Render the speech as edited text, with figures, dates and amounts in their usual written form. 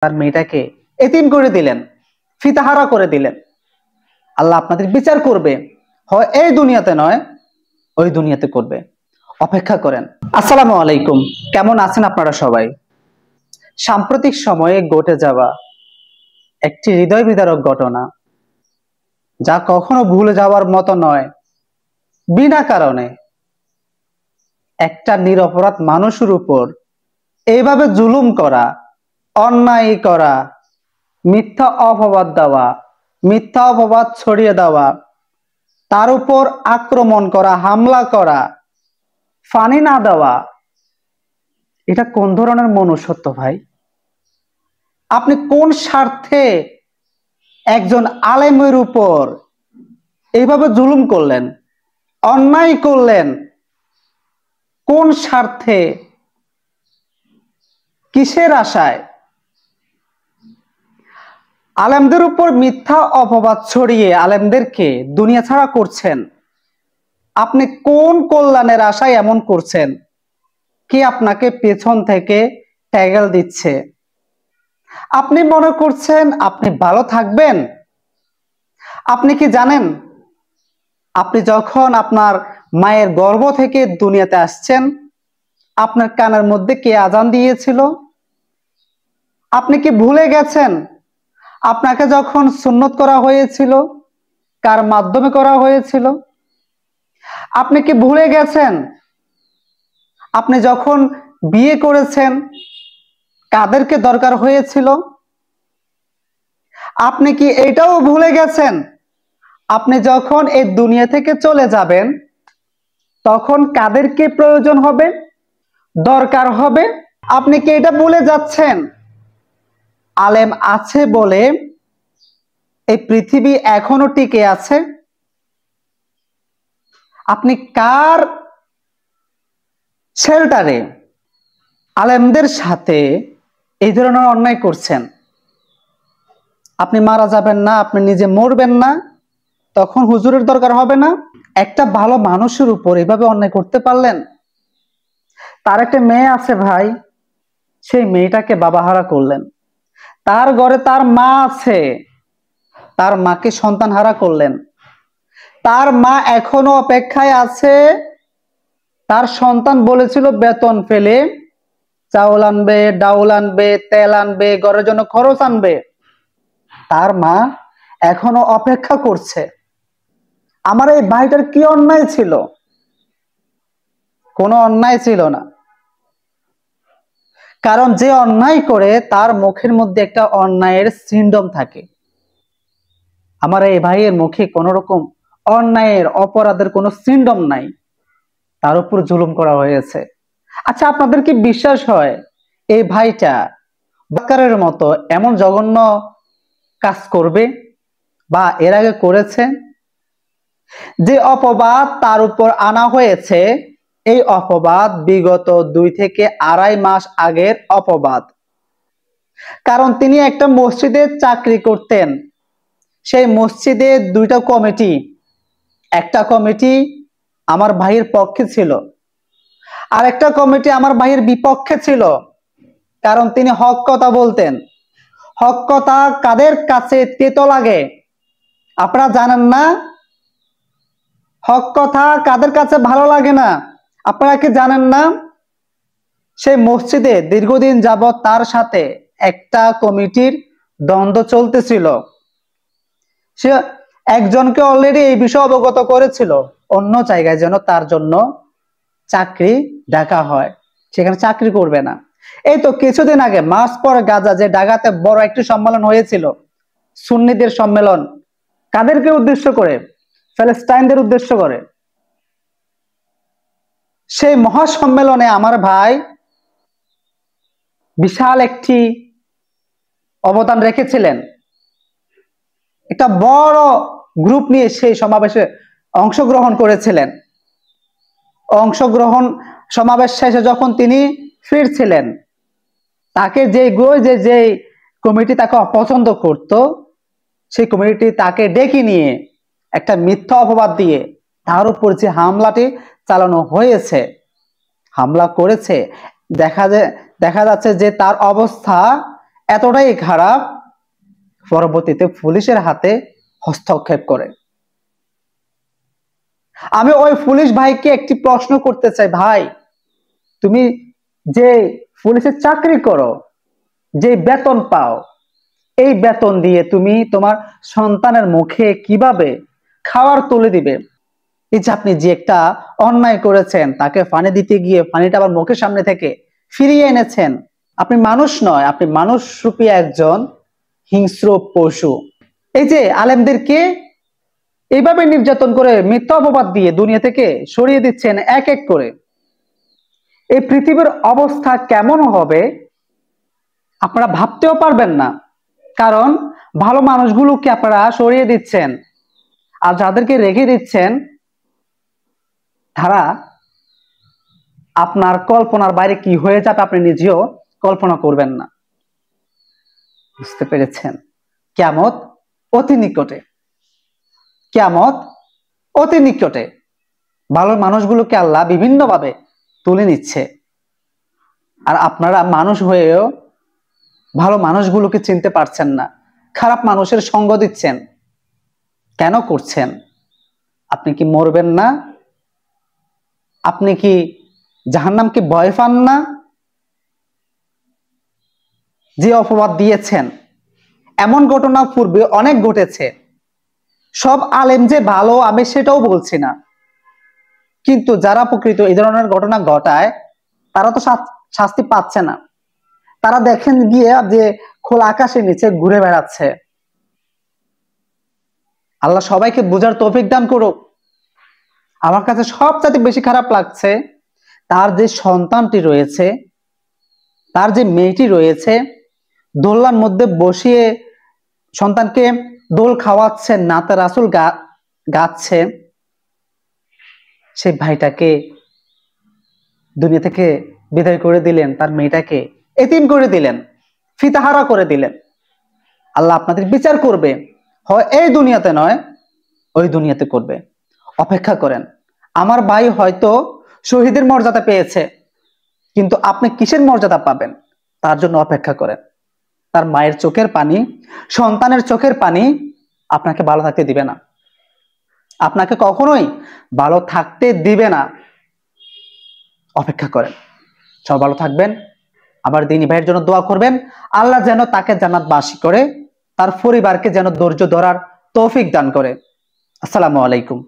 তার মেয়েটাকে এতিম করে দিলেন, ফিতাহারা করে দিলেন। আল্লাহ আপনাদের বিচার করবে, হয় এই দুনিয়াতে নয় ওই দুনিয়াতে করবে। অপেক্ষা করেন। আসসালামু আলাইকুম, কেমন আছেন আপনারা সবাই? সাম্প্রতিক সময়ে ঘটে যাওয়া একটি হৃদয় বিদারক ঘটনা, যা কখনো ভুলে যাওয়ার মতো নয়। বিনা কারণে একটা নিরপরাধ মানুষের উপর এইভাবে জুলুম করা, অন্যায় করা, মিথ্যা অপবাদ দেওয়া, মিথ্যা অপবাদ ছড়িয়ে দেওয়া, তার উপর আক্রমণ করা, হামলা করা, ফানি না দেওয়া, এটা কোন ধরনের মনুষ্যত্ব ভাই? আপনি কোন স্বার্থে একজন আলেমের উপর এইভাবে জুলুম করলেন, অন্যায় করলেন? কোন স্বার্থে, কিসের আশায় আলেমদের উপর মিথ্যা অপবাদ ছড়িয়ে আলেমদেরকে দুনিয়া ছাড়া করছেন? আপনি কোন কল্যাণের আশায় এমন করছেন? কে আপনাকে পেছন থেকে ট্যাগল দিচ্ছে? আপনি মনে করছেন আপনি ভালো থাকবেন? আপনি কি জানেন, আপনি যখন আপনার মায়ের গর্ভ থেকে দুনিয়াতে আসছেন, আপনার কানের মধ্যে কে আজান দিয়েছিল? আপনি কি ভুলে গেছেন আপনাকে যখন সুন্নত করা হয়েছিল, কার মাধ্যমে করা হয়েছিল? আপনি কি ভুলে গেছেন আপনি যখন বিয়ে করেছেন কাদেরকে দরকার হয়েছিল? আপনি কি এটাও ভুলে গেছেন আপনি যখন এই দুনিয়া থেকে চলে যাবেন তখন কাদেরকে প্রয়োজন হবে, দরকার হবে? আপনি কি এটা ভুলে যাচ্ছেন আলেম আছে বলে এই পৃথিবী এখনো টিকে আছে? আপনি কার শেল্টারে আলেমদের সাথে এই ধরনের অন্যায় করছেন? আপনি মারা যাবেন না, আপনি নিজে মরবেন না, তখন হুজুরের দরকার হবে না? একটা ভালো মানুষের উপর এভাবে অন্যায় করতে পারলেন? তার একটা মেয়ে আছে ভাই, সেই মেয়েটাকে বাবাহারা করলেন। তার ঘরে তার মা আছে, তার মাকে সন্তান হারা করলেন। তার মা এখনো অপেক্ষায় আছে, তার সন্তান বলেছিল বেতন পেলে চাউল আনবে, ডাউল আনবে, তেল আনবে, ঘরের জন্য খরচ আনবে। তার মা এখনো অপেক্ষা করছে। আমার এই ভাইটার কি অন্যায় ছিল? কোনো অন্যায় ছিল না। কারণ যে অন্যায় করে তার মুখের মধ্যে একটা অন্যায়ের সিন্ডম থাকে। আমার এই ভাইয়ের মুখে কোন রকম অন্যায়ের, অপরাধের কোনো সিন্ডম নাই, তার উপর জুলুম করা হয়েছে। আচ্ছা, আপনাদের কি বিশ্বাস হয় এই ভাইটা বাক্কারের মতো এমন জঘন্য কাজ করবে বা এর আগে করেছে? যে অপবাদ তার উপর আনা হয়েছে, এই অপবাদ বিগত 2 থেকে 2.5 মাস আগের অপবাদ। কারণ তিনি একটা মসজিদে চাকরি করতেন। সেই মসজিদে 2টা কমিটি, একটা কমিটি আমার ভাইয়ের পক্ষে ছিল, আর একটা কমিটি আমার ভাইয়ের বিপক্ষে ছিল। কারণ তিনি হক কথা বলতেন। হক কথা কাদের কাছে তেতো লাগে আপনারা জানেন না? হক কথা কাদের কাছে ভালো লাগে না আপনারা কি জানেন না? সেই মসজিদে দীর্ঘদিন যাবত তার সাথে একটা কমিটির দ্বন্দ্ব চলতেছিল। সে একজনকে অলরেডি এই বিষয়ে অবগত করেছিল, অন্য জায়গায় যেন তার জন্য চাকরি ডাকা হয়, সেখানে চাকরি করবে না। এই তো কিছুদিন আগে, মাস পর গাজা যে ঢাকাতে বড় একটি সম্মেলন হয়েছিল, সুন্নিদের সম্মেলন, কাদেরকে উদ্দেশ্য করে? ফিলিস্তিনিদের উদ্দেশ্য করে। সেই মহাসম্মেলনে আমার ভাই বিশাল একটি অবদান রেখেছিলেন। একটা বড় গ্রুপ নিয়ে সেই সমাবেশে অংশগ্রহণ করেছিলেন। সমাবেশ শেষে যখন তিনি ফিরছিলেন, তাকে যে কমিটি তাকে অপছন্দ করত, সেই কমিটি তাকে ডেকে নিয়ে একটা মিথ্যা অপবাদ দিয়ে তার উপর যে হামলাটি চালানো হয়েছে, হামলা করেছে, দেখা যাচ্ছে যে তার অবস্থা এতটাই খারাপ, পরবর্তীতে পুলিশের হাতে হস্তক্ষেপ করে। আমি ওই পুলিশ ভাইকে একটি প্রশ্ন করতে চাই, ভাই তুমি যে পুলিশের চাকরি করো, যে বেতন পাও, এই বেতন দিয়ে তুমি তোমার সন্তানের মুখে কিভাবে খাবার তুলে দিবে? এই যে আপনি যে একটা অন্যায় করেছেন, তাকে পানি দিতে গিয়ে পানিটা আবার মুখের সামনে থেকে ফিরিয়ে এনেছেন। আপনি মানুষ নয়, আপনি মানুষ রূপী একজন হিংস্র পশু। এই যে আলেমদেরকে এইভাবে নির্যাতন করে মিথ্যা অপবাদ দিয়ে দুনিয়া থেকে সরিয়ে দিচ্ছেন এক এক করে, এই পৃথিবীর অবস্থা কেমন হবে আপনারা ভাবতেও পারবেন না। কারণ ভালো মানুষগুলোকে আপনারা সরিয়ে দিচ্ছেন, আর যাদেরকে রেখে দিচ্ছেন তারা আপনার কল্পনার বাইরে কি হয়ে যাবে আপনি নিজেও কল্পনা করবেন না। বুঝতে পেরেছেন? কিয়ামত অতি নিকটে, কিয়ামত অতি নিকটে। ভালো মানুষগুলোকে আল্লাহ বিভিন্ন ভাবে তুলে নিচ্ছে, আর আপনারা মানুষ হয়েও ভালো মানুষগুলোকে চিনতে পারছেন না, খারাপ মানুষের সঙ্গ দিচ্ছেন। কেন করছেন? আপনি কি মরবেন না? আপনি কি জাহান্নামকে ভয় পান না? যে অপবাদ দিয়েছেন, এমন ঘটনা পূর্বে অনেক ঘটেছে। সব আলেম যে ভালো আমি সেটাও বলছি না, কিন্তু যারা প্রকৃত এই ধরনের ঘটনা ঘটায় তারা তো শাস্তি পাচ্ছে না। তারা দেখেন গিয়ে যে খোলা আকাশের নিচে ঘুরে বেড়াচ্ছে। আল্লাহ সবাইকে বোঝার তৌফিক দান করুক। আমার কাছে সবচেয়ে বেশি খারাপ লাগছে তার যে সন্তানটি রয়েছে, তার যে মেয়েটি রয়েছে, দোলনার মধ্যে বসিয়ে সন্তানকে দোল খাওয়াচ্ছে, নাতে রাসূল গাচ্ছে, সেই ভাইটাকে দুনিয়া থেকে বিদায় করে দিলেন, তার মেয়েটাকে এতিম করে দিলেন, ফিতাহারা করে দিলেন। আল্লাহ আপনাদের বিচার করবে, হয় এই দুনিয়াতে নয় ওই দুনিয়াতে করবে। অপেক্ষা করেন। আমার ভাই হয়তো শহীদের মর্যাদা পেয়েছে, কিন্তু আপনি কিসের মর্যাদা পাবেন তার জন্য অপেক্ষা করেন। তার মায়ের চোখের পানি, সন্তানের চোখের পানি আপনাকে ভালো থাকতে দিবে না, আপনাকে কখনোই ভালো থাকতে দিবে না। অপেক্ষা করেন। সব ভালো থাকবেন। আবার দিনী ভাইয়ের জন্য দোয়া করবেন, আল্লাহ যেন তাকে জান্নাতবাসী করে, তার পরিবারকে যেন ধৈর্য ধরার তৌফিক দান করে। আসসালামু আলাইকুম।